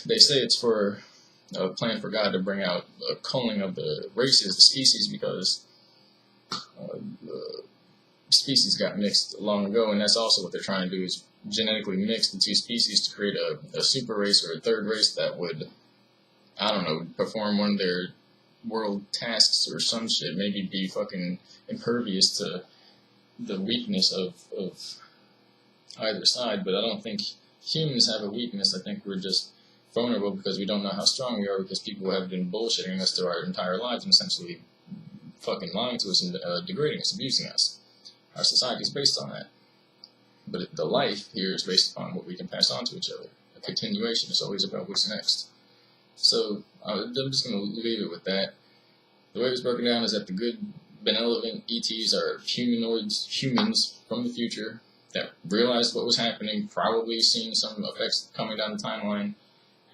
they say it's for a plan for God to bring out a culling of the races, the species, because the species got mixed long ago, and that's also what they're trying to do, is genetically mix the two species to create a super race or a third race that would, I don't know, perform one of their world tasks or some shit, maybe be fucking impervious to the weakness of either side. But I don't think humans have a weakness. I think we're just vulnerable because we don't know how strong we are, because people have been bullshitting us through our entire lives and essentially fucking lying to us and degrading us, abusing us. Our society is based on that. But the life here is based upon what we can pass on to each other. A continuation is always about what's next. So I'm just going to leave it with that. The way it was broken down is that the good, benevolent ETs are humans from the future that realized what was happening, probably seen some effects coming down the timeline,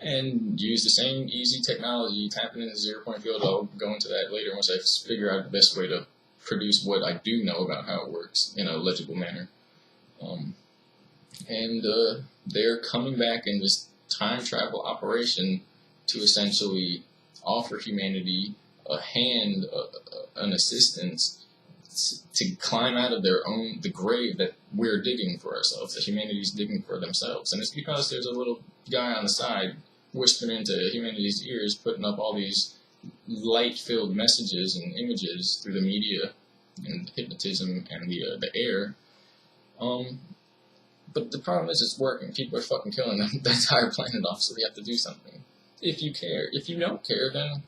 and use the same easy technology, tapping into the zero-point field. I'll go into that later once I figure out the best way to produce what I do know about how it works in a legible manner. They're coming back in this time travel operation to essentially offer humanity a hand, an assistance to climb out of the grave that we're digging for ourselves, that humanity's digging for themselves. And it's because there's a little guy on the side whispering into humanity's ears, putting up all these light-filled messages and images through the media and hypnotism and the air. But the problem is it's working. People are fucking killing the entire planet off, so we have to do something. If you care. If you don't care, then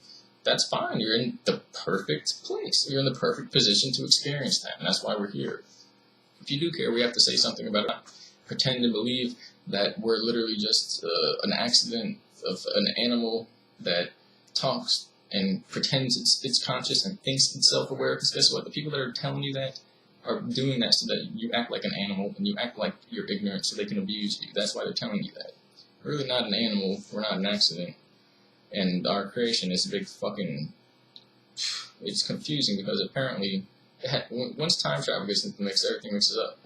that's fine. You're in the perfect place. You're in the perfect position to experience that, and that's why we're here. If you do care, we have to say something about it. Pretend to believe that we're literally just an accident of an animal that talks and pretends it's conscious and thinks it's self-aware. Because guess what? The people that are telling you that are doing that so that you act like an animal and you act like you're ignorant so they can abuse you. That's why they're telling you that. We're really not an animal. We're not an accident. And our creation is a big fucking... It's confusing because apparently once time travel gets into the mix, everything mixes up.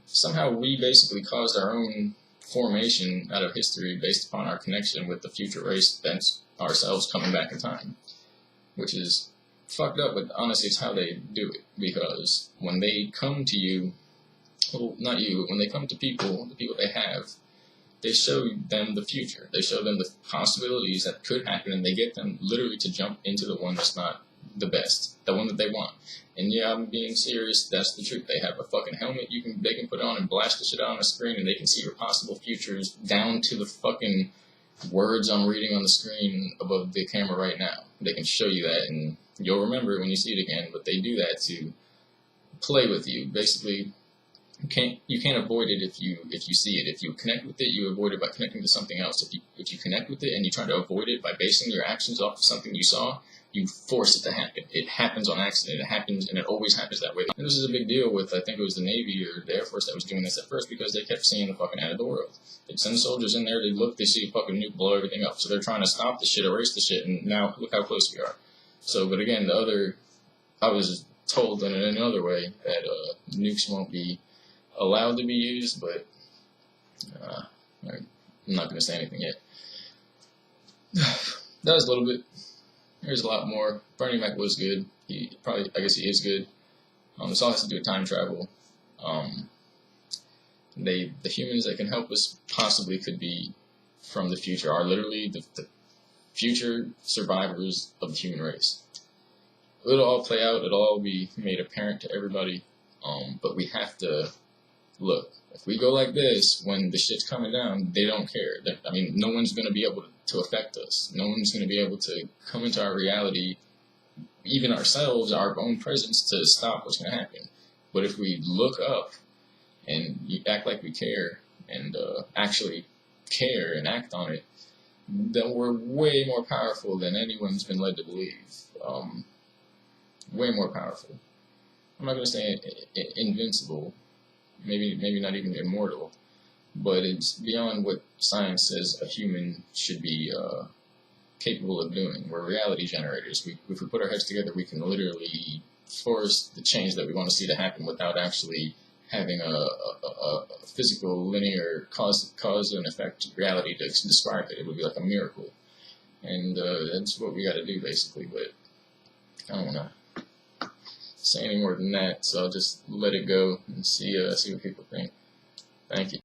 Somehow we basically caused our own formation out of history based upon our connection with the future race that's ourselves coming back in time, which is fucked up, but honestly it's how they do it, because when they come to you, well, not you, but when they come to people, the people they have, they show them the future. They show them the possibilities that could happen, and they get them literally to jump into the one that's not the best, the one that they want. And yeah, I'm being serious, that's the truth. They have a fucking helmet they can put on and blast the shit out on a screen, and they can see your possible futures down to the fucking words I'm reading on the screen above the camera right now. They can show you that, and you'll remember it when you see it again, but they do that to play with you. Basically, you can't avoid it if you see it. If you connect with it, you avoid it by connecting to something else. If you connect with it and you try to avoid it by basing your actions off of something you saw, you force it to happen. It happens on accident. It happens, and it always happens that way. And this is a big deal with, I think it was the Navy or the Air Force that was doing this at first, because they kept seeing the fucking end of the world. They'd send soldiers in there, they'd look, they see a fucking nuke blow everything up. So they're trying to stop the shit, erase the shit, and now look how close we are. So, but again, I was told in another way that nukes won't be allowed to be used, but I'm not going to say anything yet. That was a little bit. There's a lot more. Bernie Mac was good. I guess he is good. This all has to do with time travel. The humans that can help us possibly could be from the future, are literally the future survivors of the human race. It'll all play out. It'll all be made apparent to everybody. But we have to look. If we go like this, when the shit's coming down, they don't care. I mean, no one's going to be able to affect us. No one's going to be able to come into our reality, even ourselves, our own presence, to stop what's going to happen. But if we look up and you act like we care and actually care and act on it, then we're way more powerful than anyone's been led to believe. Way more powerful. I'm not going to say invincible, maybe not even immortal, but it's beyond what science says a human should be capable of doing. We're reality generators. If we put our heads together, we can literally force the change that we want to see to happen without actually having a physical linear cause and effect reality to describe it. It would be like a miracle, and that's what we got to do basically. But I don't want to say any more than that, so I'll just let it go and see what people think. Thank you.